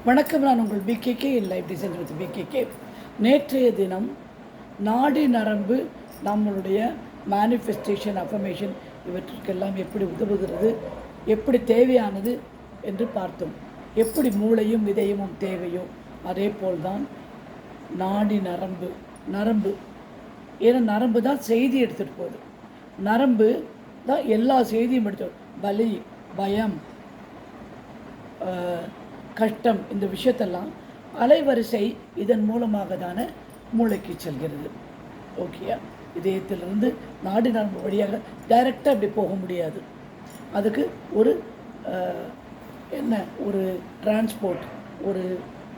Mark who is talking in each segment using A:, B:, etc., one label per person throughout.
A: வணக்கம். நான் உங்கள் PKK life design with PKK. நேற்றைய தினம் நாடி நரம்பு நம்மளுடைய மேனிஃபெஸ்டேஷன், அஃபர்மேஷன் இவற்றுக்கெல்லாம் எப்படி உதவுகிறது, எப்படி தேவையானது என்று பார்த்தோம். எப்படி மூளையும் இதயமும் தேவையோ அதே போல்தான் நாடி நரம்பு ஏன்னா நரம்பு தான் செய்தி எடுத்துகிட்டு போகுது. நரம்பு தான் எல்லா செய்தியும் எடுத்து, வலி, பயம், கஷ்டம், இந்த விஷயத்தெல்லாம் அலைவரிசை இதன் மூலமாக தானே மூளைக்கு செல்கிறது. ஓகேயா? இதயத்திலிருந்து நாடி நரம்பு வழியாக டைரெக்டாக அப்படி போக முடியாது. அதுக்கு ஒரு ஒரு டிரான்ஸ்போர்ட், ஒரு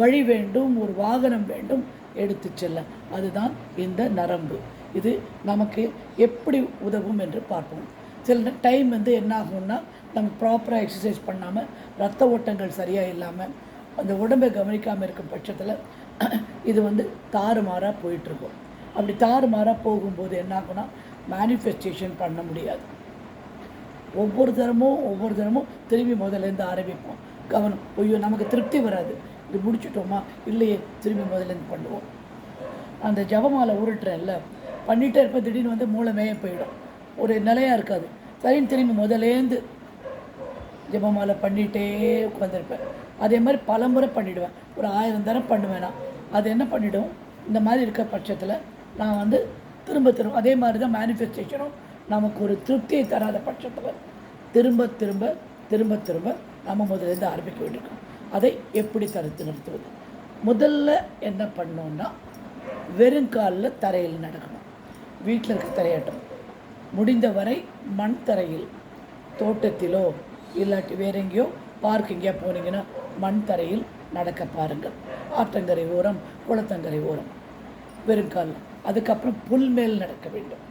A: வழி வேண்டும், ஒரு வாகனம் வேண்டும் எடுத்து செல்ல. அதுதான் இந்த நரம்பு. இது நமக்கு எப்படி உதவும் என்று பார்ப்போம். சில டைம் என்ன ஆகும்னா, நம்ம ப்ராப்பராக எக்ஸசைஸ் பண்ணாமல், ரத்த ஓட்டங்கள் சரியாக இல்லாமல், அந்த உடம்பை கவனிக்காமல் இருக்கும் பட்சத்தில் இது தாறுமாறாக போயிட்டுருக்கும். அப்படி தாறுமாறாக போகும்போது என்ன ஆகும்னா, மேனிஃபெஸ்டேஷன் பண்ண முடியாது. ஒவ்வொரு தரமும் திரும்பி முதலேருந்து ஆரம்பிப்போம். கவனம், ஐயோ நமக்கு திருப்தி வராது, இது முடிச்சுட்டோமா, இல்லையே, திரும்பி முதலேருந்து பண்ணுவோம். அந்த ஜபமாலை உருட்டுறேன்ல, பண்ணிகிட்டே இருப்பேன், திடீர்னு மூளை மேய போயிடும், ஒரு நிலையாக இருக்காது. சரின்னு திரும்பி முதலேருந்து ஜபமாலை பண்ணிகிட்டே உட்காந்துருப்பேன். அதே மாதிரி பல முறை பண்ணிவிடுவேன், ஒரு 1000 தரம் பண்ணுவேன்னா அது என்ன பண்ணிவிடும், இந்த மாதிரி இருக்க பட்சத்தில் நான் திரும்ப அதே மாதிரி தான் மேனிஃபெஸ்டேஷனும். நமக்கு ஒரு திருப்தியை தராத பட்சத்தில் திரும்ப நம்ம முதலேருந்து ஆரம்பிக்க வேண்டியிருக்கோம். அதை எப்படி தடுத்து நிறுத்துவது? முதல்ல என்ன பண்ணோன்னா, வெறுங்காலில் தரையில் நடக்கணும். வீட்டில் இருக்க தரையாட்டம், முடிந்தவரை மண் தரையில், தோட்டத்திலோ இல்லாட்டி வேற எங்கேயோ பார்க் எங்கேயா போனீங்கன்னா மண் தரையில் நடக்க பாருங்கள். ஆற்றங்கரை ஓரம், குளத்தங்கரை ஓரம், வெறுங்காலில். அதுக்கப்புறம் புல் மேல் நடக்க வேண்டும்.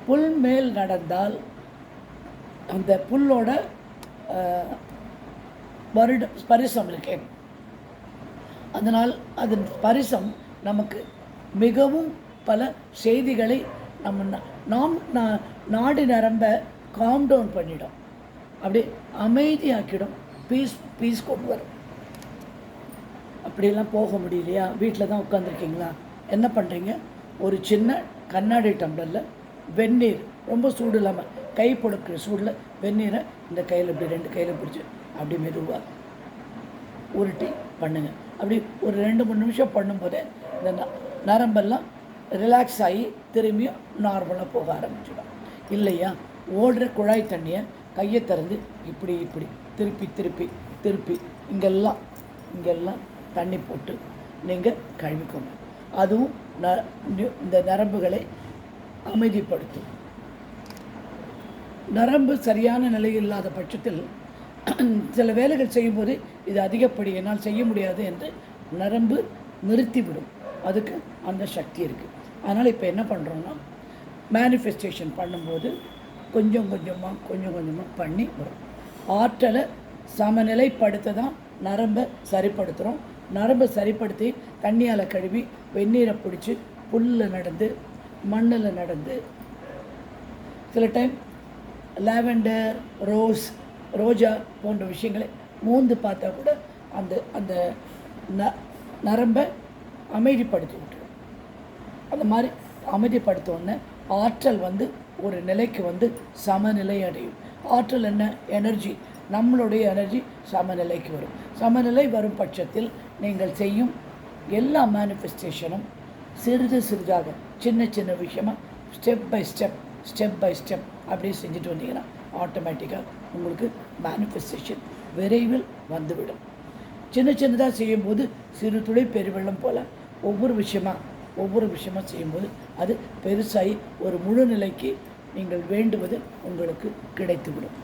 A: புல் மேல் நடந்தால் அந்த புல்லோட ஸ்பரிசம் இருக்கேன். அதனால் அதன் ஸ்பரிசம் நமக்கு மிகவும் பல செய்திகளை நாம் நாடி நரம்ப காம் டவுன் பண்ணிடும், அப்படியே அமைதியாக்கிடும், பீஸ் கொண்டு வரும். அப்படியெல்லாம் போக முடியலையா, வீட்டில் தான் உட்காந்துருக்கீங்களா, என்ன பண்ணுறீங்க, ஒரு சின்ன கண்ணாடி டம்ளரில் வெந்நீர், ரொம்ப சூடு இல்லாமல் கை பொடுக்கிற சூடில் வெந்நீரை இந்த கையில் இப்படி 2 கையில் பிடிச்சி அப்படி மெதுவாக உருட்டி பண்ணுங்க. அப்படி ஒரு 2-3 நிமிஷம் பண்ணும்போதே இந்த நரம்பெல்லாம் ரிலாக்ஸ் ஆகி திரும்பியும் நார்மலாக போக ஆரம்பிச்சிடும். இல்லையா, ஓடுற குழாய் தண்ணியை கையை திறந்து இப்படி திருப்பி இங்கெல்லாம் தண்ணி போட்டு நீங்கள் கழுவிக்கோங்க. அதுவும் இந்த நரம்புகளை அமைதிப்படுத்தும். நரம்பு சரியான நிலையில் இல்லாத பட்சத்தில் சில வேலைகள் செய்யும்போது இது அதிகப்படி என்னால் செய்ய முடியாது என்று நரம்பு நிறுத்திவிடும். அதுக்கு அந்த சக்தி இருக்குது. அதனால் இப்போ என்ன பண்ணுறோன்னா, மேனிஃபெஸ்டேஷன் பண்ணும்போது கொஞ்சம் கொஞ்சமாக பண்ணி வரும். ஆற்றலை சமநிலைப்படுத்த தான் நரம்பை சரிப்படுத்துகிறோம். நரம்பை சரிப்படுத்தி தண்ணியால் கழுவி வெந்நீரை பிடிச்சி புல்லில் நடந்து, மண்ணில் நடந்து, சில டைம் லாவெண்டர், ரோஜா போன்ற விஷயங்களை மூந்து பார்த்தா கூட அந்த நரம்பை அமைதிப்படுத்தி விட்டுரும். அந்த மாதிரி அமைதிப்படுத்தோன்னே ஆற்றல் ஒரு நிலைக்கு சமநிலை அடையும். ஆற்றல் என்ன, எனர்ஜி, நம்மளுடைய எனர்ஜி சமநிலைக்கு வரும். சமநிலை வரும் பட்சத்தில் நீங்கள் செய்யும் எல்லா மேனிஃபெஸ்டேஷனும் சிறிதாக சின்ன விஷயமாக ஸ்டெப் பை ஸ்டெப் அப்படியே செஞ்சுட்டு வந்தீங்கன்னா ஆட்டோமேட்டிக்காக உங்களுக்கு மேனிஃபெஸ்டேஷன் விரைவில் வந்துவிடும். சின்னதாக செய்யும்போது சிறு துளி பெருவெள்ளம் போல் ஒவ்வொரு விஷயமாக செய்யும்போது அது பெருசாகி ஒரு முழு நிலைக்கு நீங்கள் வேண்டுவது உங்களுக்கு கிடைத்துவிடும்.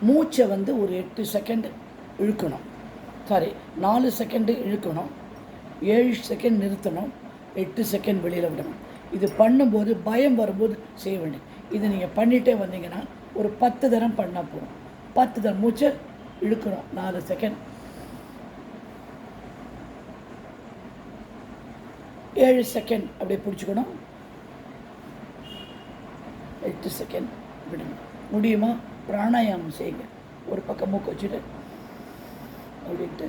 A: மூச்சை ஒரு 8 செகண்ட் இழுக்கணும், 4 செகண்டு இழுக்கணும், 7 செகண்ட் நிறுத்தணும், 8 செகண்ட் வெளியில் விடணும். இது பண்ணும்போது பயம் வரும்போது செய்ய வேண்டியது. இது நீங்கள் பண்ணிகிட்டே வந்தீங்கன்னா ஒரு 10 தரம் பண்ணால் போதும். 10 தரம் மூச்சை இழுக்கணும், 4 செகண்ட், 7 செகண்ட் அப்படியே பிடிச்சிக்கணும், 8 செகண்ட் விடணும். முடியுமா? பிராணாயாமம் செய்யுங்க. ஒரு பக்கம் மூக்கு வச்சுட்டு அப்படின்ட்டு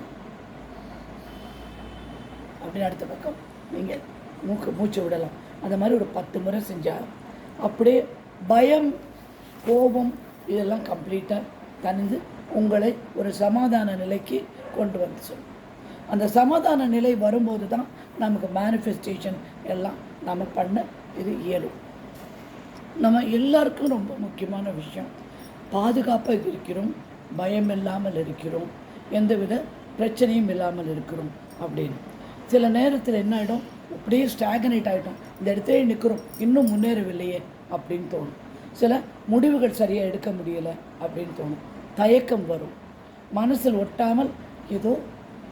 A: அப்படின்னு அடுத்த பக்கம் நீங்கள் மூச்சு விடலாம். அந்த மாதிரி ஒரு 10 முறை செஞ்சால் அப்படியே பயம், கோபம் இதெல்லாம் கம்ப்ளீட்டாக தணிந்து உங்களை ஒரு சமாதான நிலைக்கு கொண்டு வந்து சொல்லும். அந்த சமாதான நிலை வரும்போது தான் நமக்கு மேனிஃபெஸ்டேஷன் எல்லாம் நம்ம பண்ண இது இயலும். நம்ம எல்லாருக்கும் ரொம்ப முக்கியமான விஷயம், பாதுகாப்பாக இருக்கிறோம், பயம் இல்லாமல் இருக்கிறோம், எந்தவித பிரச்சனையும் இல்லாமல் இருக்கிறோம் அப்படின்னு. சில நேரத்தில் என்ன ஆகிடும், அப்படியே ஸ்டாக்னேட் ஆகிட்டோம், இந்த இடத்துல நிற்கிறோம், இன்னும் முன்னேறவில்லையே அப்படின்னு தோணும். சில முடிவுகள் சரியாக எடுக்க முடியலை அப்படின்னு தோணும். தயக்கம் வரும், மனசில் ஒட்டாமல் ஏதோ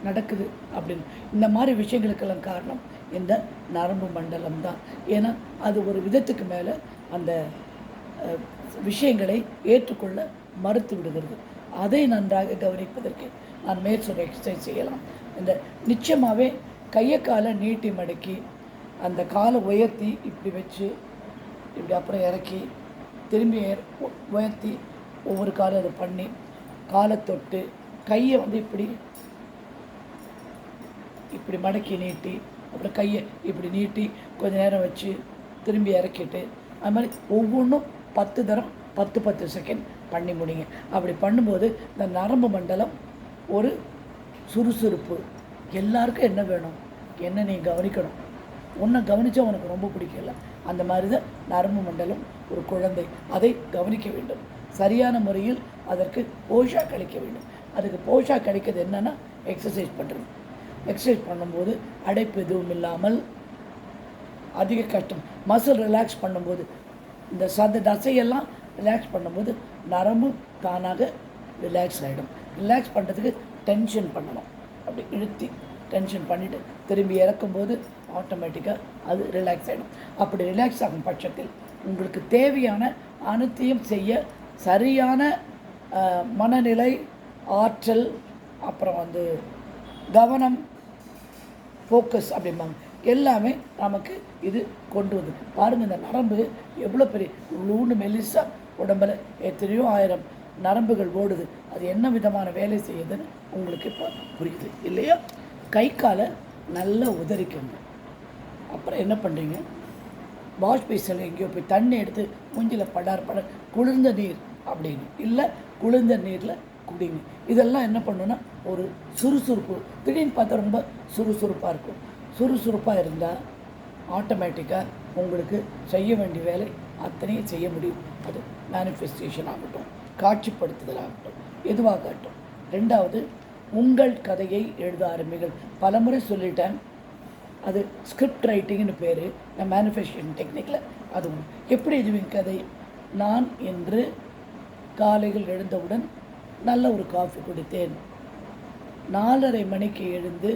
A: நடக்குது அப்படின்னு. இந்த மாதிரி விஷயங்களுக்கெல்லாம் காரணம் இந்த நரம்பு மண்டலம் தான். ஏன்னா அது ஒரு விதத்துக்கு மேலே அந்த விஷயங்களை ஏற்றுக்கொள்ள மறுத்து விடுகிறது. அதை நன்றாக கவனிப்பதற்கு நான் மேற்சொல்ல எக்ஸசைஸ் செய்யலாம். இந்த நிச்சயமாகவே கையை காலை நீட்டி மடக்கி அந்த காலை உயர்த்தி இப்படி வச்சு இப்படி அப்புறம் இறக்கி திரும்பி உயர்த்தி ஒவ்வொரு காலம் அதை பண்ணி காலை தொட்டு கையை இப்படி இப்படி மடக்கி நீட்டி அப்புறம் கையை இப்படி நீட்டி கொஞ்சம் நேரம் வச்சு திரும்பி இறக்கிட்டு அது மாதிரி ஒவ்வொன்றும் 10 தரம் 10 செகண்ட் பண்ணி முடிங்க. அப்படி பண்ணும்போது இந்த நரம்பு மண்டலம் ஒரு சுறுசுறுப்பு. எல்லாருக்கும் என்ன வேணும், என்ன நீ கவனிக்கணும், உன்னை கவனித்தா உனக்கு ரொம்ப பிடிக்கல. அந்த மாதிரி தான் நரம்பு மண்டலம் ஒரு குழந்தை, அதை கவனிக்க வேண்டும். சரியான முறையில் அதற்கு போஷாக் அளிக்க வேண்டும். அதுக்கு போஷாக் அளிக்கிறது என்னென்னா எக்ஸசைஸ் பண்ணுறது. எக்ஸசைஸ் பண்ணும்போது அடைப்பு எதுவும் இல்லாமல் அதிக கஷ்டம். மசில் ரிலாக்ஸ் பண்ணும்போது இந்த தசையெல்லாம் ரிலாக்ஸ் பண்ணும்போது நரம்பு தானாக ரிலாக்ஸ் ஆகிடும். ரிலாக்ஸ் பண்ணுறதுக்கு டென்ஷன் பண்ணணும், அப்படி இழுத்தி டென்ஷன் பண்ணிவிட்டு திரும்பி இறக்கும்போது ஆட்டோமேட்டிக்காக அது ரிலாக்ஸ் ஆகிடும். அப்படி ரிலாக்ஸ் ஆகும் பட்சத்தில் உங்களுக்கு தேவையான அனைத்தையும் செய்ய சரியான மனநிலை, ஆற்றல், அப்புறம் கவனம், ஃபோக்கஸ் அப்படிம்பாங்க, எல்லாமே நமக்கு இது கொண்டு வந்து பாருங்கள். இந்த நரம்பு எவ்வளோ பெரிய உள்ளூண்டு மெல்லிசா உடம்பில் எத்தனையோ 1000 நரம்புகள் ஓடுது. அது என்ன விதமான வேலை செய்யுதுன்னு உங்களுக்கு இப்போ புரியுது இல்லையா? கை காலை நல்லா உதறிக்கணும். அப்புறம் என்ன பண்ணுறீங்க, வாஷ் பேசினில் எங்கேயோ போய் தண்ணி எடுத்து மூஞ்சில் படார் குளிர்ந்த நீர் அப்படின்னு இல்லை, குளிர்ந்த நீரில் குடிங்க. இதெல்லாம் என்ன பண்ணுன்னா ஒரு சுறுசுறுப்பு. திடீர்னு பார்த்தா ரொம்ப சுறுசுறுப்பாக இருக்கும். சுறுசுறுப்பாக இருந்தால் ஆட்டோமேட்டிக்காக உங்களுக்கு செய்ய வேண்டிய வேலை அத்தனையும் செய்ய முடியும். அது மேனிஃபெஸ்டேஷன் ஆகட்டும், காட்சிப்படுத்துதல் ஆகட்டும், எதுவாகட்டும். 2வது, உங்கள் கதையை எழுத ஆரம்பிங்கள். பலமுறை சொல்லிட்டேன், அது ஸ்கிரிப்ட் ரைட்டிங்னு பேர். நான் மேனிஃபெஸ்டேஷன் டெக்னிக்கில் அது ஒன்று. எப்படி எழுதுவீங்க கதை? நான் இன்று காலையில் எழுந்தவுடன் நல்ல ஒரு காஃபி குடித்தேன். 4:30 மணிக்கு எழுந்து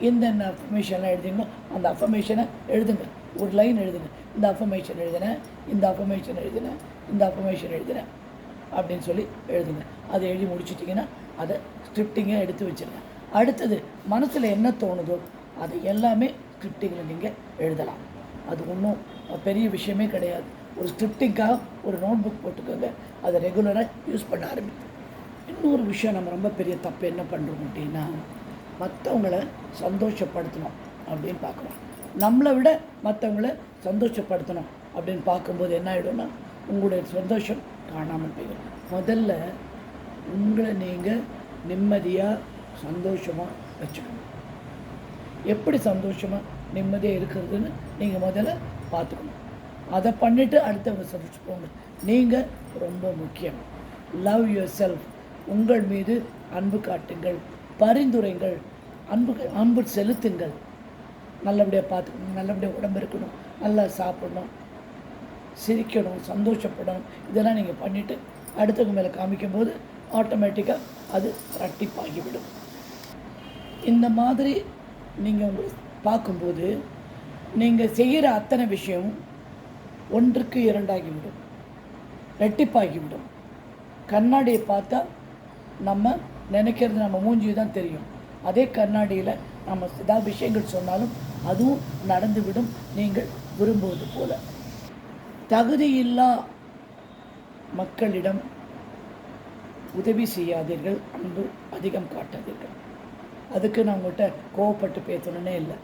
A: இந்த அஃபர்மேஷன்லாம் எழுதிங்களோ அந்த அஃபர்மேஷனை எழுதுங்க. ஒரு லைன் எழுதுங்க. இந்த அஃபர்மேஷன் எழுதினேன், இந்த அஃபர்மேஷன் எழுதினேன், இந்த அஃபர்மேஷன் எழுதினேன் அப்படின்னு சொல்லி எழுதுங்க. அதை எழுதி முடிச்சிட்டிங்கன்னா அதை ஸ்கிரிப்டிங்காக எடுத்து வச்சுருங்க. அடுத்தது மனசில் என்ன தோணுதோ அதை எல்லாமே ஸ்கிரிப்டிங்கில் நீங்கள் எழுதலாம். அது ஒன்றும் பெரிய விஷயமே கிடையாது. ஒரு ஸ்கிரிப்டிங்காக ஒரு நோட் புக் போட்டுக்கோங்க, அதை ரெகுலராக யூஸ் பண்ண ஆரம்பிக்கும். இன்னொரு விஷயம், நம்ம ரொம்ப பெரிய தப்பு என்ன பண்ணுறோம் அப்படின்னா, மற்றவங்கள சந்தோஷப்படுத்தணும் அப்படின்னு பார்க்குறோம். நம்மளை விட மற்றவங்கள சந்தோஷப்படுத்தணும் அப்படின்னு பார்க்கும்போது என்ன ஆகிடும்னா உங்களுடைய சந்தோஷம் காணாமல் போயிடும். முதல்ல உங்களை நீங்கள் நிம்மதியாக சந்தோஷமாக வச்சுக்கணும். எப்படி சந்தோஷமாக நிம்மதியாக இருக்கிறதுன்னு நீங்கள் முதல்ல பார்த்துக்கணும். அதை பண்ணிவிட்டு அடுத்தவங்க சந்தோஷப்போங்க. நீங்கள் ரொம்ப முக்கியம். Love your self. உங்கள் மீது அன்பு காட்டுங்கள், பரிந்துரைங்கள், அன்பு செலுத்துங்கள். நல்லபடியாக பார்த்துக்கணும், நல்லபடியாக உடம்பு இருக்கணும், நல்லா சாப்பிடணும், சிரிக்கணும், சந்தோஷப்படணும். இதெல்லாம் நீங்கள் பண்ணிவிட்டு அடுத்தவங்க மேலே காமிக்கும்போது ஆட்டோமேட்டிக்காக அது இரட்டிப்பாகிவிடும். இந்த மாதிரி நீங்கள் உங்களை பார்க்கும்போது நீங்கள் செய்கிற அத்தனை விஷயமும் 1க்கு 2 ஆகிவிடும், ரெட்டிப்பாகிவிடும். கண்ணாடியை பார்த்தா நம்ம நினைக்கிறது நம்ம மூஞ்சி தான் தெரியும். அதே கண்ணாடியில் நம்ம ஏதாவது விஷயங்கள் சொன்னாலும் அதுவும் நடந்துவிடும் நீங்கள் விரும்புவது போல. தகுதியில்லா மக்களிடம் உதவி செய்யாதீர்கள், அன்பு அதிகம் காட்டாதீர்கள். அதுக்கு நான் உங்கள்கிட்ட கோவப்பட்டு பேசணுன்னே இல்லை.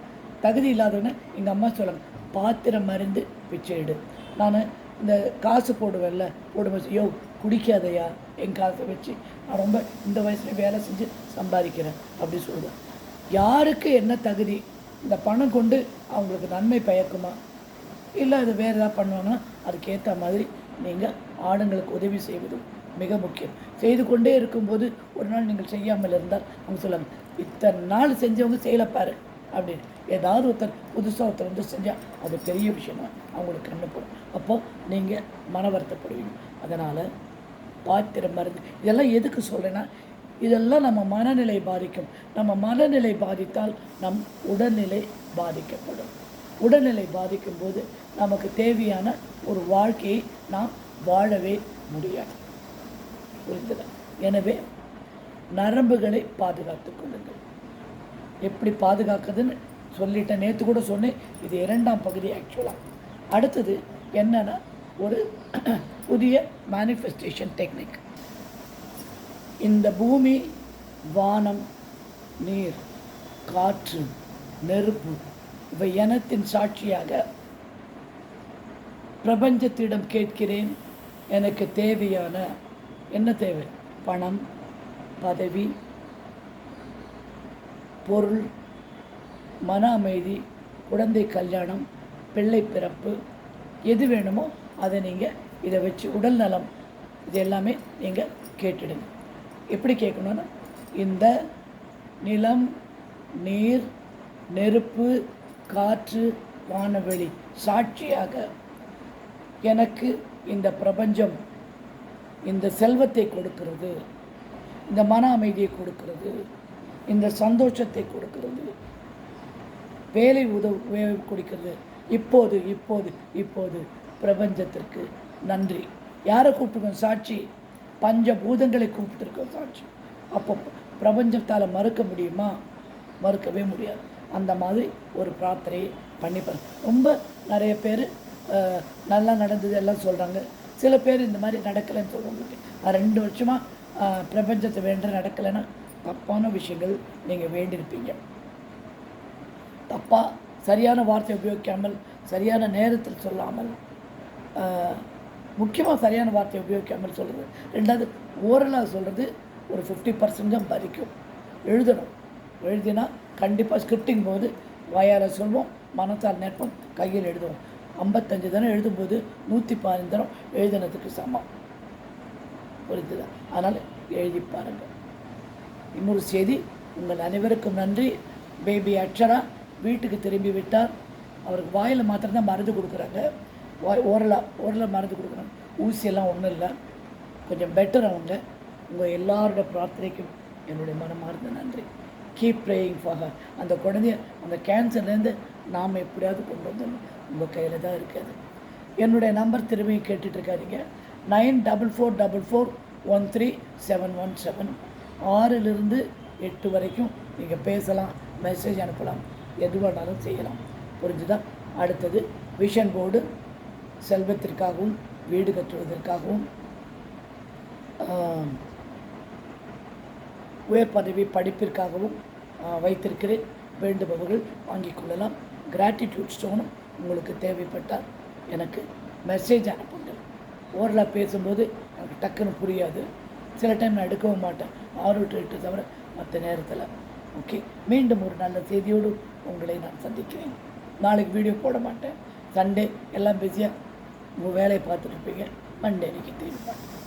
A: தகுதி இல்லாதவன எங்கள் அம்மா சொல்லுவாங்க, பாத்திரம் மருந்து பிச்சை எடு. நான் இந்த காசு போடுவேன்ல, போடுவேன், யோ குடிக்காதையா, என் காசை வச்சு நான் ரொம்ப இந்த வயசில் வேலை செஞ்சு சம்பாதிக்கிறேன் அப்படி சொல்லுவேன். யாருக்கு என்ன தகுதி, இந்த பணம் கொண்டு அவங்களுக்கு நன்மை பயக்குமா, இல்லை அது வேறு ஏதாவது பண்ணுவாங்கன்னா அதுக்கேற்ற மாதிரி நீங்கள் ஆளுங்களுக்கு உதவி செய்வதும் மிக முக்கியம். செய்து கொண்டே இருக்கும்போது ஒரு நாள் நீங்கள் செய்யாமல் இருந்தால் அவங்க சொல்லுவாங்க, இத்தனை நாள் செஞ்சவங்க செய்யலைப்பாரு அப்படின்னு. ஏதாவது புதுசாக ஒருத்தர் வந்து செஞ்சால் அது பெரிய விஷயமா அவங்களுக்கு கண்டுப்படும். அப்போது நீங்கள் மன வருத்தப்படுவீங்க. அதனால் பாத்திரம் மருந்து இதெல்லாம் எதுக்கு சொல்கிறேன்னா, இதெல்லாம் நம்ம மனநிலை பாதிக்கும். நம்ம மனநிலை பாதித்தால் நம் உடல்நிலை பாதிக்கப்படும். உடல்நிலை பாதிக்கும் போது நமக்கு தேவையான ஒரு வாழ்க்கையை நாம் வாழவே முடியாது. புரிந்ததா? எனவே நரம்புகளை பாதுகாத்து கொள்ளுங்கள். எப்படி பாதுகாக்குதுன்னு சொல்லிட்டேன், நேற்று கூட சொன்னேன். இது 2ஆம் பகுதி ஆக்சுவலாக. அடுத்தது என்னென்னா, ஒரு புதிய மேனிஃபெஸ்டேஷன் டெக்னிக். இந்த பூமி, வானம், நீர், காற்று, நெருப்பு இவை எனத்தின் சாட்சியாக பிரபஞ்சத்திடம் கேட்கிறேன். எனக்கு தேவையான என்ன தேவை? பணம், பதவி, பொருள், மன அமைதி, குழந்தை கல்யாணம், பிள்ளை பிறப்பு, எது வேணுமோ அதை நீங்கள் இதை வச்சு, உடல் நலம், இது எல்லாமே நீங்கள் கேட்டுடுங்க. எப்படி கேட்கணுன்னா, இந்த நிலம், நீர், நெருப்பு, காற்று, வானவெளி சாட்சியாக எனக்கு இந்த பிரபஞ்சம் இந்த செல்வத்தை கொடுக்கிறது, இந்த மன அமைதியை கொடுக்கிறது, இந்த சந்தோஷத்தை கொடுக்கிறது, வேலை கொடுக்கிறது. இப்போது இப்போது இப்போது பிரபஞ்சத்திற்கு நன்றி. யாரை கூப்பிட்டுருக்கோம்? சாட்சி. பஞ்சபூதங்களை கூப்பிட்டுருக்கோம் சாட்சி. அப்போ பிரபஞ்சத்தால் மறுக்க முடியுமா? மறுக்கவே முடியாது. அந்த மாதிரி ஒரு பிரார்த்தனையை பண்ணிப்பார். ரொம்ப நிறைய பேர் நல்லா நடந்தது எல்லாம் சொல்கிறாங்க. சில பேர் இந்த மாதிரி நடக்கலைன்னு சொல்லுவாங்க. 2 வருஷமாக பிரபஞ்சத்தை வேண்ட நடக்கலைன்னா தப்பான விஷயங்கள் நீங்கள் வேண்டியிருப்பீங்க. தப்பாக சரியான வார்த்தை உபயோகிக்காமல், சரியான நேரத்தில் சொல்லாமல், முக்கியமாக சரியான வார்த்தை உபயோகிக்காமல் சொல்கிறது. 2வது ஓரலாக சொல்கிறது ஒரு 50% தான் பாதிக்கும். எழுதணும். எழுதினா கண்டிப்பாக ஸ்கிரிப்டிங் போது வாயால் சொல்வோம், மனத்தால் நிற்போம், கையில் எழுதுவோம். 55 தினம் எழுதும்போது 115 தினம் எழுதினதுக்கு சமம். புரிஞ்சுதா? அதனால் எழுதி பாருங்கள். இன்னொரு செய்தி, உங்கள் அனைவருக்கும் நன்றி. பேபி அக்ஷரா வீட்டுக்கு திரும்பி விட்டார். அவருக்கு வாயில் மாத்திரம்தான் மருந்து கொடுக்குறாங்க. ஓரலாக மருந்து கொடுக்குறாங்க. ஊசியெல்லாம் ஒன்றும் இல்லை, கொஞ்சம் பெட்டர் அவங்க. உங்கள் எல்லாரோட பிரார்த்தனைக்கும் என்னுடைய மனமார்ந்த நன்றி. Keep praying for her. அந்த குழந்தைய அந்த கேன்சர்லேருந்து நாம் எப்படியாவது கொண்டு வந்துடணும். உங்கள் கையில் தான் இருக்காது. என்னுடைய நம்பர் திரும்பி கேட்டுட்ருக்காதீங்க. 9444137117. 6லிருந்து 8 வரைக்கும் நீங்கள் பேசலாம், மெசேஜ் அனுப்பலாம், எது வேணாலும் செய்யலாம். புரிஞ்சுதா? அடுத்தது விஷன் போர்டு செல்வத்திற்காகவும் வீடு கட்டுவதற்காகவும் உயர் பதவி படிப்பிற்காகவும் வைத்திருக்கிறேன். வேண்டுபவர்கள் வாங்கிக் கொள்ளலாம். கிராட்டிடியூட் ஸ்டோனும் உங்களுக்கு தேவைப்பட்டால் எனக்கு மெசேஜ் அனுப்புங்கள். ஓரலாக பேசும்போது எனக்கு டக்குன்னு புரியாது. சில டைம் நான் எடுக்கவும் மாட்டேன், 6 to 8 தவிர மற்ற நேரத்தில். ஓகே, மீண்டும் ஒரு நல்ல செய்தியோடு உங்களை நான் சந்திக்கிறேன். நாளைக்கு வீடியோ போட மாட்டேன். சண்டே எல்லாம் பிஸியாக உங்கள் வேலையை பார்த்துட்டு இருப்பீங்க. மண்டே அன்றைக்கி திரும்பி பார்த்துப்பேன்.